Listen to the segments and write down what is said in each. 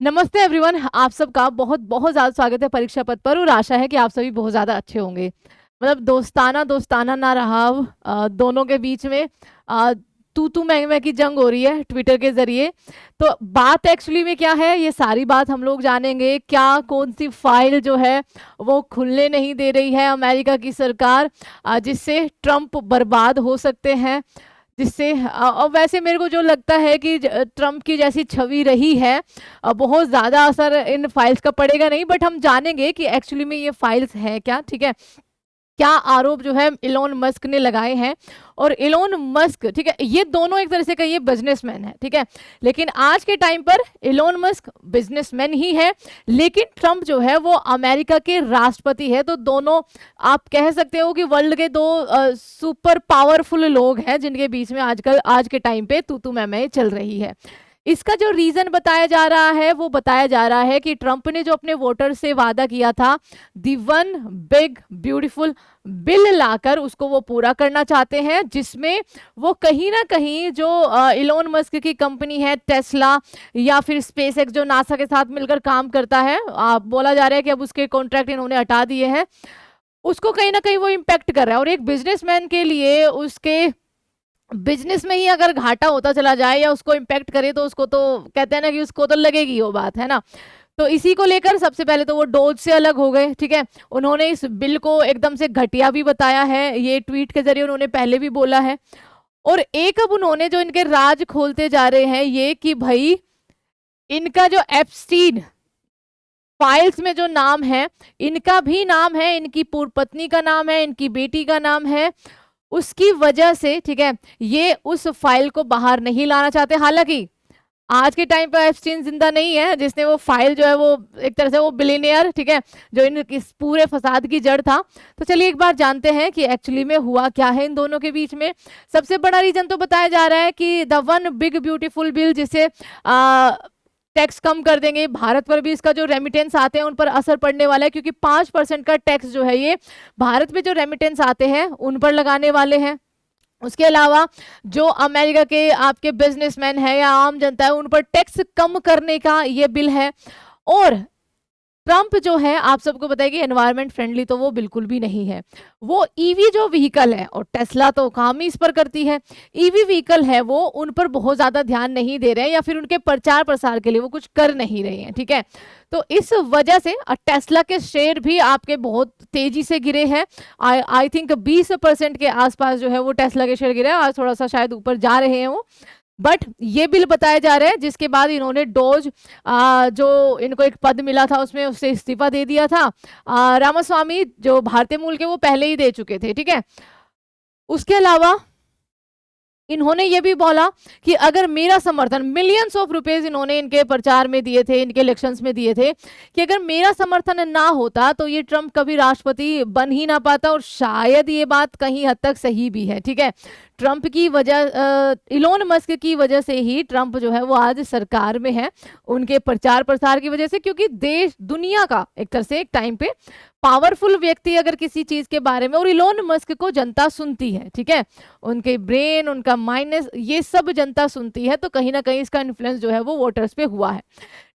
नमस्ते एवरीवन, आप सबका बहुत बहुत ज़्यादा स्वागत है परीक्षा पथ पर। और आशा है कि आप सभी बहुत ज़्यादा अच्छे होंगे। मतलब दोस्ताना दोस्ताना ना रहा अब, दोनों के बीच में अ, तू मैं की जंग हो रही है ट्विटर के ज़रिए। तो बात एक्चुअली में क्या है, ये सारी बात हम लोग जानेंगे। क्या कौन सी फाइल जो है वो खुलने नहीं दे रही है अमेरिका की सरकार, जिससे ट्रंप बर्बाद हो सकते हैं। जिससे और वैसे मेरे को जो लगता है कि ट्रम्प की जैसी छवि रही है, बहुत ज़्यादा असर इन फाइल्स का पड़ेगा नहीं। बट हम जानेंगे कि एक्चुअली में ये फाइल्स है क्या, ठीक है। क्या आरोप जो है इलोन मस्क ने लगाए हैं। और इलोन मस्क, ठीक है, ये दोनों एक तरह से कहिए बिजनेसमैन है, ठीक है। लेकिन आज के टाइम पर इलोन मस्क बिजनेसमैन ही है, लेकिन ट्रंप जो है वो अमेरिका के राष्ट्रपति है। तो दोनों आप कह सकते हो कि वर्ल्ड के दो सुपर पावरफुल लोग हैं जिनके बीच में आजकल आज के टाइम पे तू मैं चल रही है। इसका जो रीजन बताया जा रहा है वो बताया जा रहा है कि ट्रंप ने जो अपने वोटर से वादा किया था, दी वन बिग ब्यूटीफुल बिल लाकर उसको वो पूरा करना चाहते हैं, जिसमें वो कहीं ना कहीं जो इलोन मस्क की कंपनी है टेस्ला या फिर स्पेस एक्स जो नासा के साथ मिलकर काम करता है, बोला जा रहा है कि अब उसके कॉन्ट्रैक्ट इन्होंने हटा दिए हैं, उसको कहीं ना कहीं वो इम्पेक्ट कर रहा है। और एक बिजनेसमैन के लिए उसके बिजनेस में ही अगर घाटा होता चला जाए या उसको इम्पेक्ट करे तो उसको तो कहते हैं ना कि उसको तो लगेगी वो बात, है ना। तो इसी को लेकर सबसे पहले तो वो डोज से अलग हो गए, ठीक है। उन्होंने इस बिल को एकदम से घटिया भी बताया है, ये ट्वीट के जरिए उन्होंने पहले भी बोला है। और एक अब उन्होंने जो इनके राज खोलते जा रहे हैं ये कि भाई इनका जो एप्स्टीन फाइल्स में जो नाम है, इनका भी नाम है, इनकी पूर्व पत्नी का नाम है, इनकी बेटी का नाम है। उसकी वजह से, ठीक है, ये उस फाइल को बाहर नहीं लाना चाहते। हालांकि आज के टाइम पर एप्स्टीन जिंदा नहीं है, जिसने वो फाइल जो है वो एक तरह से वो बिलियनियर, ठीक है, जो इन इस पूरे फसाद की जड़ था। तो चलिए एक बार जानते हैं कि एक्चुअली में हुआ क्या है इन दोनों के बीच में। सबसे बड़ा रीजन तो बताया जा रहा है कि the one big beautiful bill, जिसे टैक्स कम कर देंगे, भारत पर भी इसका जो रेमिटेंस आते हैं उन पर असर पड़ने वाला है, क्योंकि 5% का टैक्स जो है ये भारत में जो रेमिटेंस आते हैं उन पर लगाने वाले हैं। उसके अलावा जो अमेरिका के आपके बिजनेसमैन है या आम जनता है उन पर टैक्स कम करने का ये बिल है। और ट्रंप जो है आप सबको पता है कि एनवायरमेंट फ्रेंडली तो वो बिल्कुल भी नहीं है। वो ईवी जो व्हीकल है, और टेस्ला तो काम ही इस पर करती है, ईवी व्हीकल है वो उन पर बहुत ज्यादा ध्यान नहीं दे रहे हैं या फिर उनके प्रचार प्रसार के लिए वो कुछ कर नहीं रहे हैं, ठीक है। तो इस वजह से टेस्ला के शेयर भी आपके बहुत तेजी से गिरे हैं। आई थिंक 20% के आसपास जो है वो टेस्ला के शेयर गिरे हैं, आज थोड़ा सा शायद ऊपर जा रहे हैं वो। बट ये बिल बताया जा रहा है जिसके बाद इन्होंने डोज जो इनको एक पद मिला था उसमें उससे इस्तीफा दे दिया था। रामास्वामी जो भारतीय मूल के वो पहले ही दे चुके थे, ठीक है। उसके अलावा इन्होंने ये भी बोला कि अगर मेरा समर्थन, मिलियंस ऑफ रुपीज इन्होंने इनके प्रचार में दिए थे, इनके इलेक्शंस में दिए थे, कि अगर मेरा समर्थन ना होता तो ये ट्रंप कभी राष्ट्रपति बन ही ना पाता। और शायद ये बात कहीं हद तक सही भी है, ठीक है। ट्रंप की वजह, इलोन मस्क की वजह से ही ट्रंप जो है वो आज सरकार में है, उनके प्रचार प्रसार की वजह से। क्योंकि देश दुनिया का एक तरह से एक टाइम पे पावरफुल व्यक्ति अगर किसी चीज के बारे में, और इलोन मस्क को जनता सुनती है, ठीक है, उनके ब्रेन, उनका माइंड, ये सब जनता सुनती है, तो कहीं ना कहीं इसका इन्फ्लुएंस जो है वो वोटर्स पे हुआ है।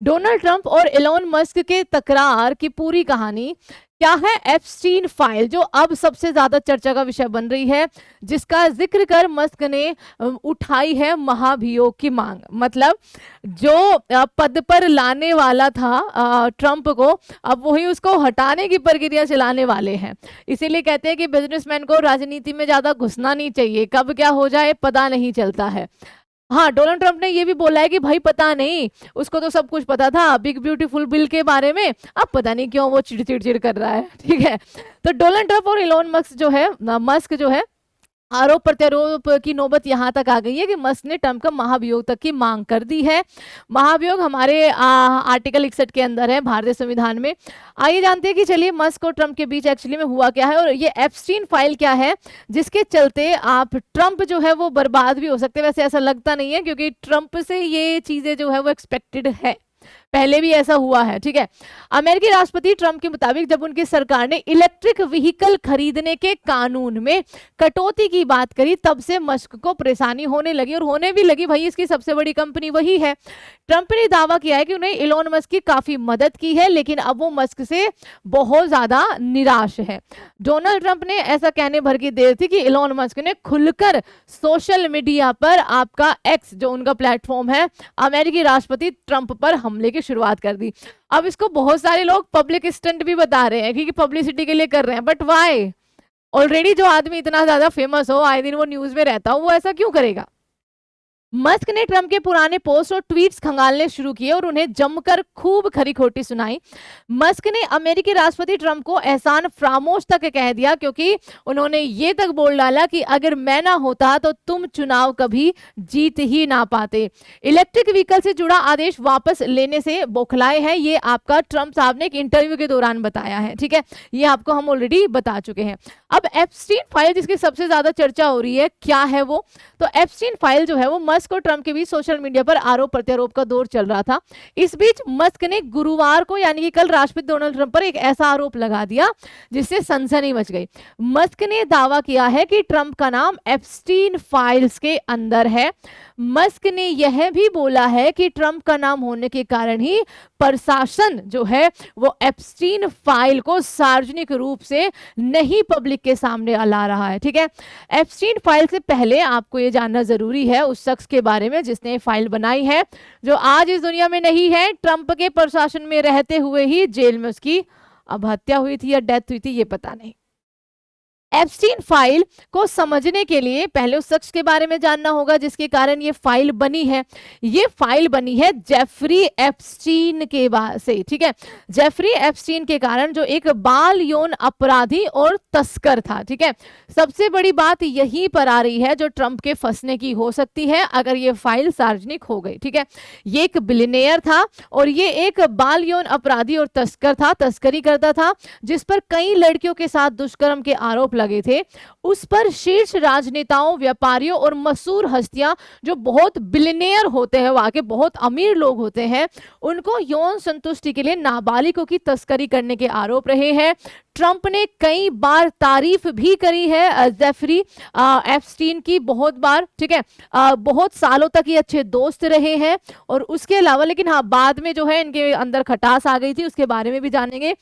डोनाल्ड ट्रंप और इलोन मस्क के तकरार की पूरी कहानी क्या है, एप्स्टीन फाइल जो अब सबसे ज्यादा चर्चा का विषय बन रही है, जिसका जिक्र कर मस्क ने उठाई है महाभियोग की मांग। मतलब जो पद पर लाने वाला था ट्रंप को, अब वही उसको हटाने की प्रक्रिया चलाने वाले हैं। इसीलिए कहते हैं कि बिजनेसमैन को राजनीति में ज्यादा घुसना नहीं चाहिए, कब क्या हो जाए पता नहीं चलता है। हाँ, डोनाल्ड ट्रंप ने ये भी बोला है कि भाई पता नहीं, उसको तो सब कुछ पता था बिग ब्यूटीफुल बिल के बारे में, अब पता नहीं क्यों वो चिड़ कर रहा है, ठीक है। तो डोनाल्ड ट्रंप और इलोन मस्क जो है आरोप प्रत्यारोप की नौबत यहां तक आ गई है कि मस्क ने ट्रंप का महाभियोग तक की मांग कर दी है। महाभियोग हमारे आर्टिकल 61 के अंदर है भारतीय संविधान में। आइए जानते हैं कि चलिए मस्क और ट्रंप के बीच एक्चुअली में हुआ क्या है, और ये एप्स्टीन फाइल क्या है जिसके चलते आप ट्रंप जो है वो बर्बाद भी हो सकते हैं। वैसे ऐसा लगता नहीं है, क्योंकि ट्रंप से ये चीजें जो है वो एक्सपेक्टेड है। पहले भी ऐसा हुआ है, ठीक है। अमेरिकी राष्ट्रपति ट्रंप के मुताबिक जब उनकी सरकार ने इलेक्ट्रिक व्हीकल खरीदने के कानून में कटौती की बात करी, तब से मस्क को परेशानी होने लगी, और होने भी लगी, भाई इसकी सबसे बड़ी कंपनी वही है। ट्रंप ने दावा किया है कि उन्हें इलोन मस्क की काफी मदद की है, लेकिन अब वो मस्क से बहुत ज्यादा निराश है। डोनाल्ड ट्रंप ने ऐसा कहने भर की देर थी कि इलोन मस्क ने खुलकर सोशल मीडिया पर आपका एक्स जो उनका प्लेटफॉर्म है, अमेरिकी राष्ट्रपति ट्रंप पर हमले की शुरुआत कर दी। अब इसको बहुत सारे लोग पब्लिक स्टंट भी बता रहे हैं कि पब्लिसिटी के लिए कर रहे हैं, बट व्हाई? ऑलरेडी जो आदमी इतना ज्यादा फेमस हो, आए दिन वो न्यूज में रहता हो, वो ऐसा क्यों करेगा? मस्क ने ट्रंप के पुराने पोस्ट और ट्वीट्स खंगालने शुरू किए और उन्हें जमकर खूब खरी खोटी सुनाई। मस्क ने अमेरिकी राष्ट्रपति ट्रंप को एहसान फरामोश तक कह दिया, क्योंकि उन्होंने ये तक बोल डाला कि अगर मैं ना होता तो तुम चुनाव कभी जीत ही ना पाते। इलेक्ट्रिक व्हीकल से जुड़ा आदेश वापस लेने से बौखलाए हैं, ये आपका ट्रंप साहब ने एक इंटरव्यू के दौरान बताया है, ठीक है। ये आपको हम ऑलरेडी बता चुके हैं। अब एप्स्टीन फाइल जिसकी सबसे ज्यादा चर्चा हो रही है, क्या है वो? तो एप्स्टीन फाइल जो है वो मस्क और ट्रंप के बीच सोशल मीडिया पर आरोप प्रत्यारोप का दौर चल रहा था। इस बीच मस्क ने गुरुवार को यानी कि कल राष्ट्रपति डोनाल्ड ट्रंप पर एक ऐसा आरोप लगा दिया जिससे सनसनी मच गई। मस्क ने दावा किया है कि ट्रंप का नाम एप्स्टीन फाइल्स के अंदर है। मस्क ने यह भी बोला है कि ट्रंप का नाम होने के कारण ही प्रशासन जो है वो एप्स्टीन फाइल को सार्वजनिक रूप से नहीं पब्लिक के सामने ला रहा है, ठीक है। एप्स्टीन फाइल से पहले आपको ये जानना जरूरी है उस शख्स के बारे में जिसने फाइल बनाई है, जो आज इस दुनिया में नहीं है। ट्रंप के प्रशासन में रहते हुए ही जेल में उसकी अब हत्या हुई थी या डेथ हुई थी, ये पता नहीं। एप्स्टीन फाइल को समझने के लिए पहले उस शख्स के बारे में जानना होगा जिसके कारण ये फाइल बनी है। ये फाइल बनी है जेफरी एप्स्टीन के बाद से, ठीक है। जेफरी एप्स्टीन के कारण जो एक बाल यौन अपराधी और तस्कर था, ठीक है। सबसे बड़ी बात यहीं पर आ रही है जो ट्रंप के फंसने की हो सकती है अगर ये फाइल सार्वजनिक हो गई, ठीक है। ये एक बिलियनेयर था और ये एक बाल यौन अपराधी और तस्कर था, तस्करी करता था, जिस पर कई लड़कियों के साथ दुष्कर्म के आरोप लगे थे। उस पर शीर्ष राजनेताओं, व्यापारियों और मशहूर हस्तियां जो बहुत बिलियनियर होते हैं, वहां के बहुत अमीर लोग होते हैं, उनको यौन संतुष्टि के लिए नाबालिगों की तस्करी करने के आरोप रहे हैं। ट्रंप ने कई बार तारीफ भी करी है जेफरी एप्स्टीन की, बहुत बार, ठीक है। बहुत सालों तक ये अच्छे दोस्त रहे हैं और उसके अलावा, लेकिन हाँ बाद में जो है इनके अंदर खटास आ गई थी, उसके बारे में भी जानेंगे।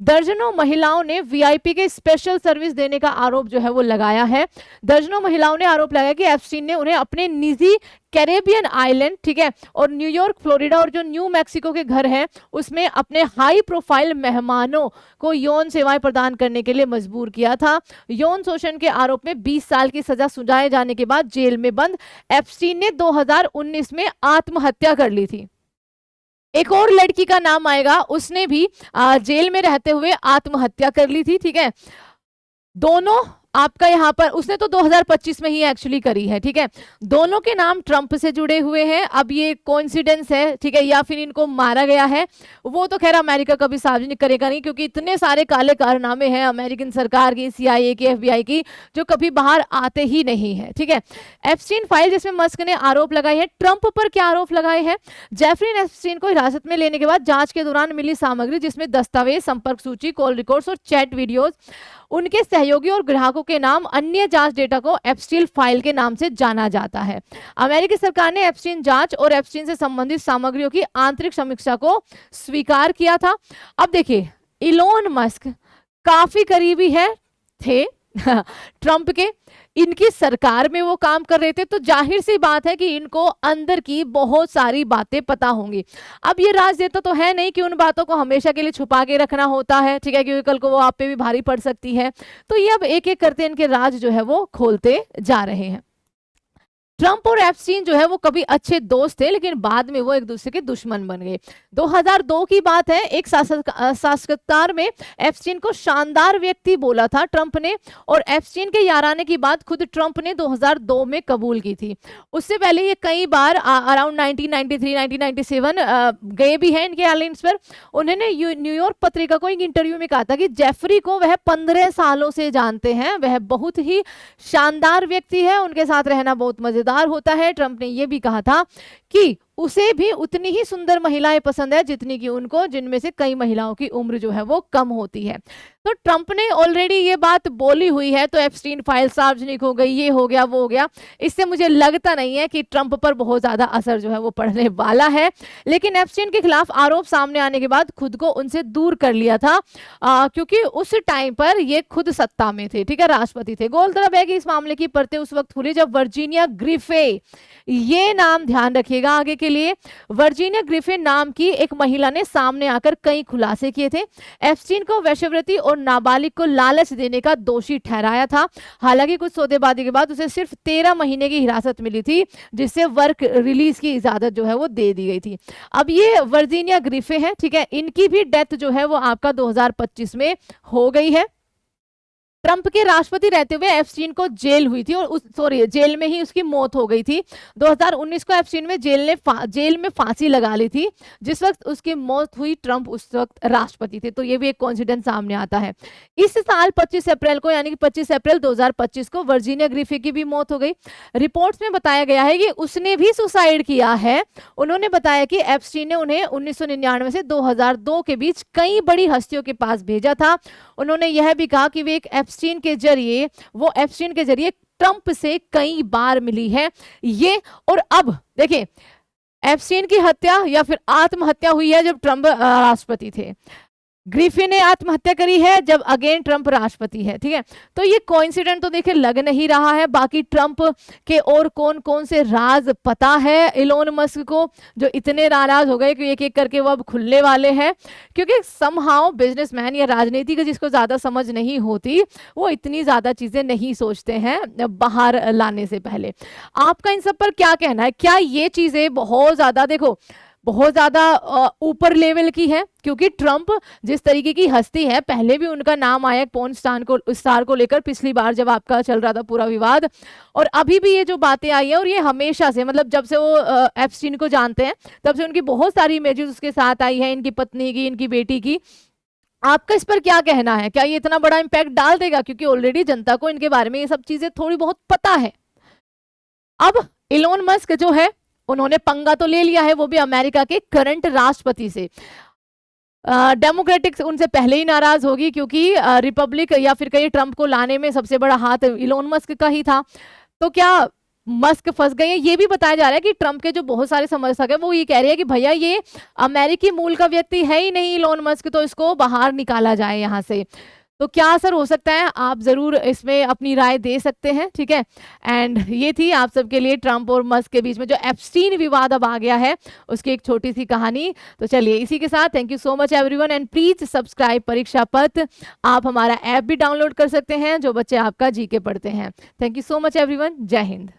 दर्जनों महिलाओं ने वीआईपी के स्पेशल सर्विस देने का आरोप जो है वो लगाया है। दर्जनों महिलाओं ने आरोप लगाया कि एप्स्टीन ने उन्हें अपने निजी कैरेबियन आइलैंड, ठीक है, और न्यूयॉर्क, फ्लोरिडा और जो न्यू मैक्सिको के घर हैं उसमें अपने हाई प्रोफाइल मेहमानों को यौन सेवाएं प्रदान करने के लिए मजबूर किया था। यौन शोषण के आरोप में 20 साल की सजा सुनाए जाने के बाद जेल में बंद एप्स्टीन ने 2019 में आत्महत्या कर ली थी। एक और लड़की का नाम आएगा, उसने भी जेल में रहते हुए आत्महत्या कर ली थी, ठीक है। दोनों आपका यहाँ पर, उसने तो 2025 में ही एक्चुअली करी है, ठीक है। दोनों के नाम ट्रंप से जुड़े हुए हैं। अब ये कोइंसिडेंस है, ठीक है, या फिर इनको मारा गया है, वो तो खैर अमेरिका कभी सार्वजनिक करेगा नहीं, क्योंकि इतने सारे काले कारनामे हैं अमेरिकन सरकार की, सीआईए की, एफबीआई की, जो कभी बाहर आते ही नहीं है, ठीक है। एप्स्टीन फाइल जिसमें मस्क ने आरोप लगाए हैं, ट्रंप पर क्या आरोप लगाए हैं? जेफरी एप्स्टीन को हिरासत में लेने के बाद जांच के दौरान मिली सामग्री जिसमें दस्तावेज, संपर्क सूची, कॉल रिकॉर्ड्स और चैट वीडियोज, उनके सहयोगी और ग्राहकों के नाम, अन्य जांच डेटा को एप्स्टीन फाइल के नाम से जाना जाता है। अमेरिकी सरकार ने एप्स्टीन जांच और एप्स्टीन से संबंधित सामग्रियों की आंतरिक समीक्षा को स्वीकार किया था। अब देखिए, इलोन मस्क काफी करीबी थे ट्रंप के, इनकी सरकार में वो काम कर रहे थे, तो जाहिर सी बात है कि इनको अंदर की बहुत सारी बातें पता होंगी। अब ये राजनेता तो है नहीं कि उन बातों को हमेशा के लिए छुपा के रखना होता है, ठीक है, क्योंकि कल को वो आप पे भी भारी पड़ सकती है। तो ये अब एक एक करते इनके राज जो है वो खोलते जा रहे हैं। ट्रंप और एप्स्टीन जो है वो कभी अच्छे दोस्त थे, लेकिन बाद में वो एक दूसरे के दुश्मन बन गए। 2002 की बात है, एक साक्षात्कार में एप्स्टीन को शानदार व्यक्ति बोला था ट्रंप ने, और एप्स्टीन के याराने की बात खुद ट्रंप ने 2002 में कबूल की थी। उससे पहले ये कई बार अराउंड 1993, 1997 गए भी हैं इनके आइलैंड्स पर। उन्होंने न्यूयॉर्क पत्रिका को एक इंटरव्यू में कहा था कि जेफरी को वह 15 सालों से जानते हैं, वह बहुत ही शानदार व्यक्ति है, उनके साथ रहना बहुत मजेदार होता है। ट्रंप ने यह भी कहा था कि उसे भी उतनी ही सुंदर महिलाएं पसंद है जितनी कि उनको, जिनमें से कई महिलाओं की उम्र जो है वो कम होती है। तो ट्रंप ने ऑलरेडी ये बात बोली हुई है, तो एप्स्टीन फाइल सार्वजनिक हो गई, ये हो गया वो हो गया, इससे मुझे लगता नहीं है कि ट्रंप पर बहुत ज्यादा असर जो है वो पड़ने वाला है। लेकिन एप्स्टीन के खिलाफ आरोप सामने आने के बाद खुद को उनसे दूर कर लिया था, क्योंकि उस टाइम पर ये खुद सत्ता में थे, ठीक है, राष्ट्रपति थे। गौरतलब है कि इस मामले की परतें उस वक्त खुली जब वर्जीनिया ग्रिफे, ये नाम ध्यान रखिएगा आगे के लिए, वर्जीनिया ग्रिफे नाम की एक महिला ने सामने आकर कई खुलासे किए थे। एप्स्टीन को वेश्यावृत्ति और नाबालिग को लालच देने का दोषी ठहराया था। हालांकि कुछ सौदेबाजी के बाद उसे सिर्फ 13 महीने की हिरासत मिली थी, जिससे वर्क रिलीज की इजाजत जो है वो दे दी गई थी। अब ये वर्जीनिया ग्रिफे है, ठीक है, इनकी भी डेथ जो है वो आपका 2025 में हो गई है। ट्रंप के राष्ट्रपति रहते हुए एप्स्टीन को जेल हुई थी, और जेल में ही उसकी मौत हो गई थी। 2019 को एप्स्टीन में जेल में फांसी लगा ली थी। जिस वक्त उसकी मौत हुई ट्रंप उस वक्त राष्ट्रपति थे, तो ये भी एक कोइंसिडेंस सामने आता है। इस साल 25 अप्रैल को, यानी कि 25 अप्रैल 2025 को वर्जीनिया ग्रिफे की भी मौत हो गई। रिपोर्ट्स में बताया गया है कि उसने भी सुसाइड किया है। उन्होंने बताया कि एप्स्टीन ने उन्हें 1999 से 2002 के बीच कई बड़ी हस्तियों के पास भेजा था। उन्होंने यह भी कहा कि वे एप्स्टीन के जरिए ट्रंप से कई बार मिली है ये। और अब देखिए, एप्स्टीन की हत्या या फिर आत्महत्या हुई है जब ट्रंप राष्ट्रपति थे, ग्रिफे ने आत्महत्या करी है जब अगेन ट्रंप राष्ट्रपति है, ठीक है। तो ये कोइंसिडेंट तो देखिए लग नहीं रहा है। बाकी ट्रंप के और कौन कौन से राज पता है इलोन मस्क को, जो इतने नाराज हो गए कि एक एक करके वो अब खुलने वाले हैं, क्योंकि समहाउ बिजनेसमैन या राजनीति का जिसको ज्यादा समझ नहीं होती, वो इतनी ज्यादा चीजें नहीं सोचते हैं बाहर लाने से पहले। आपका इन सब पर क्या कहना है? क्या ये चीजें बहुत ज्यादा, देखो, बहुत ज्यादा ऊपर लेवल की है? क्योंकि ट्रंप जिस तरीके की हस्ती है, पहले भी उनका नाम आया पॉर्न स्टार को लेकर, पिछली बार जब आपका चल रहा था पूरा विवाद, और अभी भी ये जो बातें आई है, और ये हमेशा से, मतलब जब से वो एप्स्टीन को जानते हैं तब से उनकी बहुत सारी इमेजेस उसके साथ आई है, इनकी पत्नी की, इनकी बेटी की। आपका इस पर क्या कहना है? क्या ये इतना बड़ा इम्पैक्ट डाल देगा? क्योंकि ऑलरेडी जनता को इनके बारे में ये सब चीजें थोड़ी बहुत पता है। अब इलोन मस्क जो है, उन्होंने पंगा तो ले लिया है, वो भी अमेरिका के करंट राष्ट्रपति से। डेमोक्रेटिक उनसे पहले ही नाराज होगी, क्योंकि रिपब्लिक या फिर कहीं ट्रंप को लाने में सबसे बड़ा हाथ इलोन मस्क का ही था। तो क्या मस्क फंस गए हैं? ये भी बताया जा रहा है कि ट्रंप के जो बहुत सारे समर्थक है वो ये कह रहे हैं कि भैया ये अमेरिकी मूल का व्यक्ति है ही नहीं इलोन मस्क, तो इसको बाहर निकाला जाए यहाँ से। तो क्या असर हो सकता है, आप जरूर इसमें अपनी राय दे सकते हैं, ठीक है। एंड ये थी आप सबके लिए ट्रंप और मस्क के बीच में जो एप्स्टीन विवाद अब आ गया है, उसकी एक छोटी सी कहानी। तो चलिए इसी के साथ thank you so much everyone, and please subscribe परीक्षा पथ। आप हमारा ऐप भी डाउनलोड कर सकते हैं जो बच्चे आपका जीके पढ़ते हैं। Thank you so much everyone, जय हिंद।